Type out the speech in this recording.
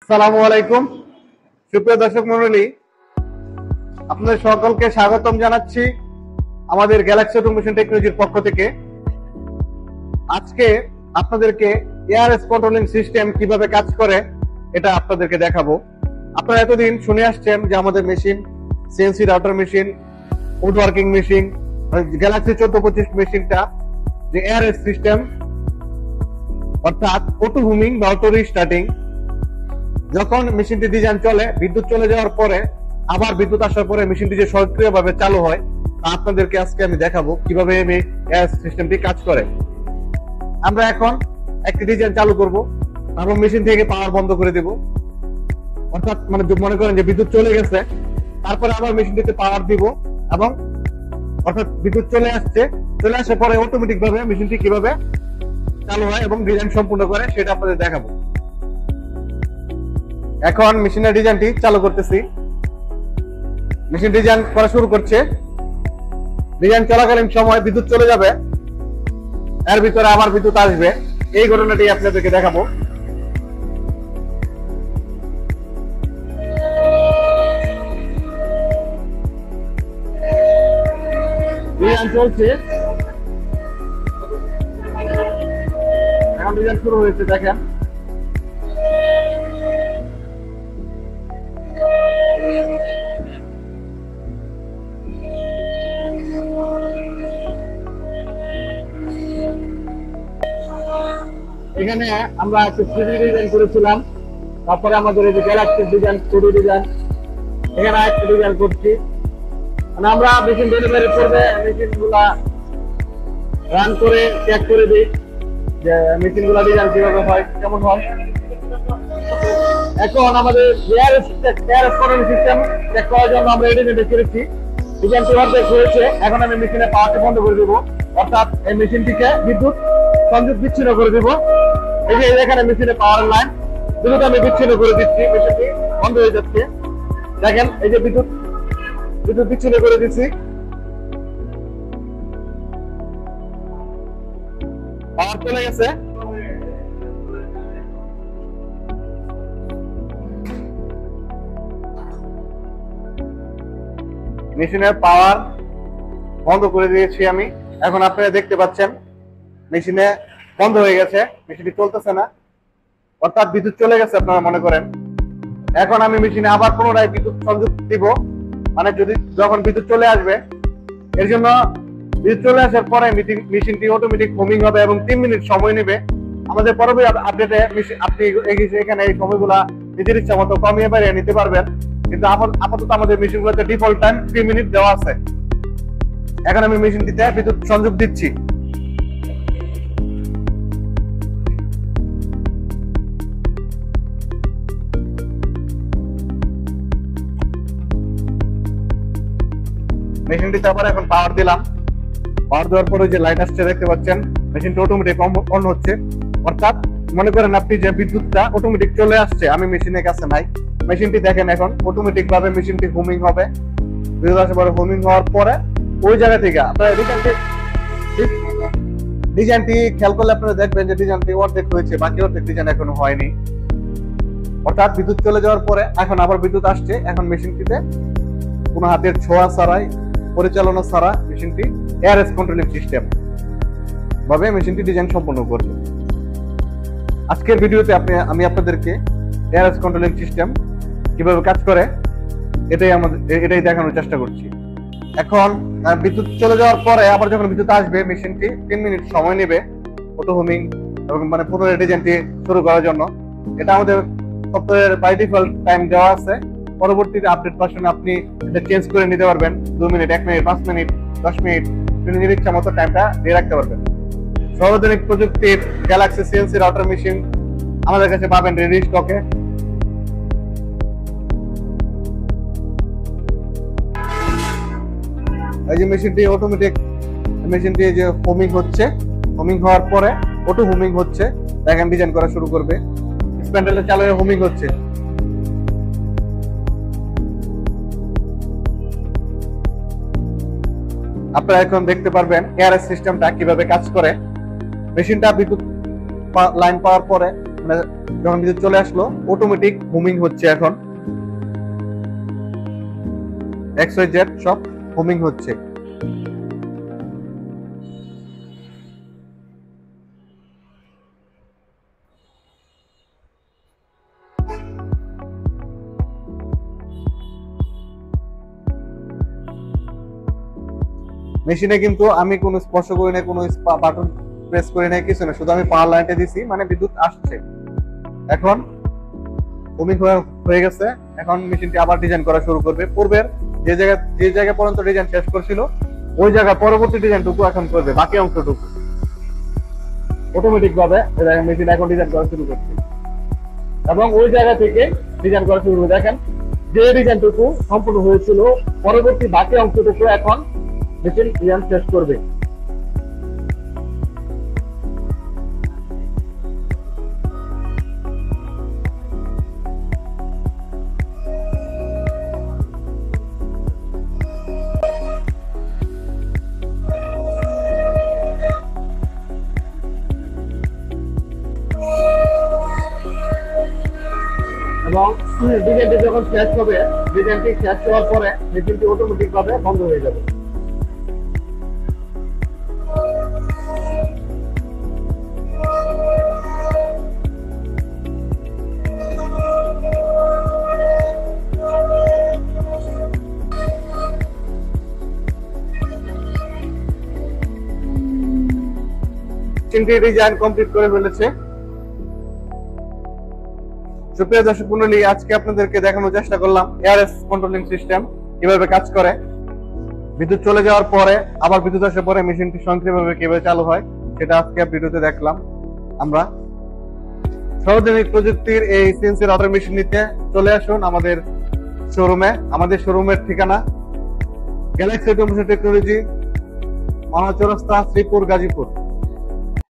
আসসালামু আলাইকুম সুপ্রিয় দর্শক মণ্ডলী, আপনাদের সকলকে স্বাগতম জানাচ্ছি আমাদের গ্যালাক্সি অটোমেশন টেকনোলজির পক্ষ থেকে। আজকে আপনাদেরকে এআরএস কন্ট্রোলিং সিস্টেম কিভাবে কাজ করে এটা আপনাদেরকে দেখাবো। আপনারা এতদিন শুনে আসছেন যে আমাদের machine CNC router machine, would working machine, Galaxy 1425 মেশিনটা যে এআরএস সিস্টেম অর্থাৎ অটো হুমিং বা অটো রিস্টার্টিং, যখন মেশিনটি ডিজাইন চলে বিদ্যুৎ চলে যাওয়ার পরে আবার বিদ্যুৎ আসার পরে মেশিনটি যে সক্রিয়ভাবে চালু হয় তা আপনাদেরকে আজকে আমি দেখাবো কিভাবে এই সিস্টেমটি কাজ করে। আমরা এখন একটি ডিজাইন চালু করব, তারপর মেশিন থেকে পাওয়ার বন্ধ করে দেব, অর্থাৎ মনে করেন যে বিদ্যুৎ চলে গেছে, তারপরে আবার মেশিনটিতে পাওয়ার দিব এবং অর্থাৎ বিদ্যুৎ চলে আসার পরে অটোমেটিক ভাবে মেশিনটি কিভাবে চালু হয় এবং ডিজাইন সম্পূর্ণ করে সেটা আপনাদের দেখাবো। এখন মেশিনের ডিজাইনটি চালু করতেছি। মেশিন ডিজাইন করা শুরু করছে। ডিজাইন চলাকালীন সময় বিদ্যুৎ চলে যাবে, এর ভিতরে আবার বিদ্যুৎ আসবে, এই ঘটনাটি আপনাদেরকে দেখাবো। ডিজাইন চলছে, এখন ডিজাইন শুরু হয়েছে। দেখেন এখানে আমরা একটা 3D ডিজাইন করেছিলাম, তারপরে আমাদের এই যে গ্যালাক্সি ডিজাইন 2D ডিজাইন, এখানে একটা ডিজাইন করছি। মানে আমরা মেশিন ডেলিভারি করবে মেশিনগুলা রান করে চেক করে দিই যে মেশিনগুলা ডিজাইন কিভাবে হয়, কেমন হয়। এখন আমাদের এআরএস কন্ট্রোল সিস্টেম চেক করার জন্য আমরা এডিট করেছি। ডিজাইনটি অর্ধেক হয়েছে, এখন আমি মেশিনে পাওয়ারটি বন্ধ করে দেবো, অর্থাৎ এই মেশিনটিকে বিদ্যুৎ সংযোগ বিচ্ছিন্ন করে দেবো। এই যে এখানে মেশিনে পাওয়ার লাইন, বিদ্যুৎ আমি বিচ্ছিন্ন করে দিচ্ছি, মেশিনটি বন্ধ হয়ে যাচ্ছে। দেখেন এই যে বিদ্যুৎ বিচ্ছিন্ন করে দিচ্ছি, পাওয়ার চলে গেছে। মেশিনের পাওয়ার বন্ধ করে দিয়েছি আমি। এখন আপনারা দেখতে পাচ্ছেন মেশিনে বন্ধ হয়ে গেছে, মেশিনটি চলতেছে না, অর্থাৎ বিদ্যুৎ চলে গেছে আপনারা মনে করেন। এখন আমি মেশিনে আবার পুনরায় বিদ্যুৎ সংযোগ দিব, মানে যখন বিদ্যুৎ চলে আসবে, এর জন্য বিদ্যুৎ চলে আসার পরে মেশিনটি অটোমেটিক হুমিং হবে এবং 3 মিনিট সময় নেবে। আমাদের পরবর্তী আপডেটে আপনি এখানে এই সময়গুলা নিজের ইচ্ছা মতো কমিয়ে বাড়িয়ে নিতে পারবেন, কিন্তু আপাতত আমাদের মেশিনগুলোতে ডিফল্ট টাইম 3 মিনিট দেওয়া আছে। এখন আমি মেশিনটিতে বিদ্যুৎ সংযোগ দিচ্ছি। মেশিনটিতে আবার এখন পাওয়ার দিলাম। পাওয়ার দেওয়ার পরে যে লাইট আসছে দেখতে পাচ্ছেন, মেশিনটা অটোমেটিক অন হচ্ছে, অর্থাৎ মনে করেন আপনি যে বিদ্যুৎটা অটোমেটিক চলে আসছে, আমি মেশিনের কাছে নাই। মেশিনটি দেখেন এখন অটোমেটিক ভাবে মেশিনটি হুমিং হবে। বিদ্যুৎ আসার পরে হুমিং হওয়ার পরে ওই জায়গা থেকে আপনারা ডিজাইনটি খেয়াল করলে আপনারা দেখবেন যে ডিজাইনটি অর্ধেক হয়েছে, বাকি অর্ধেক ডিজাইন এখনো হয়নি। অর্থাৎ বিদ্যুৎ চলে যাওয়ার পরে এখন আবার বিদ্যুৎ আসছে। এখন মেশিনটিতে কোনো হাতের ছোঁয়া ছাড়াই, পরিচালনা ছাড়া মেশিনটি এআরএস কন্ট্রোলিং সিস্টেম ভাবে মেশিনটি ডিজাইন সম্পন্ন করবে। আজকের ভিডিওতে আমি আপনাদেরকে এআরএস কন্ট্রোলিং সিস্টেম কিভাবে কাজ করে এটাই দেখানোর চেষ্টা করছি। এখন বিদ্যুৎ চলে যাওয়ার পরে আবার যখন বিদ্যুৎ আসবে, মেশিনটি 3 মিনিট সময় নেবে অটো হুমিং এবং পুনরায় ডিজাইনটি শুরু করার জন্য। এটা আমাদের সফটওয়্যার বাই ডিফল্ট টাইম দেওয়া আছে। পরবর্তীতে আপডেট ভার্সনে আপনি এটা চেঞ্জ করে নিতে পারবেন। 2 মিনিট, 1 মিনিট, 5 মিনিট, 10 মিনিট, নিজের ইচ্ছা মতো টাইমটা দিয়ে রাখতে পারবেন। সর্বাধুনিক প্রযুক্তির গ্যালাক্সি সিএনসি রাউটার মেশিন আমাদের কাছে পাবেন রেডি স্টকে। এই যে মেশিনটি অটোমেটিক, মেশিনটি যে হুমিং হচ্ছে, হুমিং হওয়ার পরে অটো হুমিং হচ্ছে। দেখেন ডিজাইন করা শুরু করবে, স্প্যান্ডেলটা চালু হয়ে হুমিং হচ্ছে। আপনারা এখন দেখতে পারবেন এআরএস সিস্টেমটা কিভাবে কাজ করে। মেশিনটা বিদ্যুৎ লাইন পাওয়ার পরে মানে যখন বিদ্যুৎ চলে আসলো অটোমেটিক হুমিং হচ্ছে। এখন XYZ সব হুমিং হচ্ছে। মেশিনে কিন্তু আমি কোনো স্পর্শ করি নাই, কোনো বাটন প্রেস করি নাই, কিছু না, শুধু আমি পাওয়ার লাইনটা দিছি, মানে বিদ্যুৎ আসছে। এখন হুমিং হয়ে গেছে। এখন মেশিনটি আবার ডিজাইন করা শুরু করবে। পূর্বের যে জায়গা পর্যন্ত ডিজাইন শেষ করছিল ওই জায়গা পরবর্তী ডিজাইনটুকু এখন করবে, বাকি অংশটুকু অটোমেটিক ভাবে মেশিন এখন ডিজাইন করা শুরু করছে এবং ওই জায়গা থেকে ডিজাইন করা শুরু করবে। দেখেন যে ডিজাইনটুকু সম্পূর্ণ হয়েছিল পরবর্তী বাকি অংশটুকু এখন মেশিন ডিজাইন শেষ করবে। এবং ডিজাইনটি যখন শেষ হবে, ডিজাইনটি শেষ হওয়ার পরে মেশিনটি অটোমেটিক ভাবে বন্ধ হয়ে যাবে। মেশিনটি ডিজাইন কমপ্লিট করে ফেলেছে। সুপ্রিয় দর্শক মণ্ডলী, আজকে আপনাদেরকে দেখানোর চেষ্টা করলাম এআরএস কন্ট্রোলিং সিস্টেম কিভাবে কাজ করে। বিদ্যুৎ চলে যাওয়ার পরে আবার বিদ্যুৎ আসার পরে মেশিনটি স্বয়ংক্রিয়ভাবে কিভাবে চালু হয় সেটা আজকে ভিডিওতে দেখলাম আমরা। সর্বাধুনিক প্রযুক্তির এই সিএনসি রটার মেশিন নিতে চলে আসুন আমাদের শোরুমে। আমাদের শোরুমের ঠিকানা galaxy automation technology, Mahachaurasta, Sreepur, Gazipur.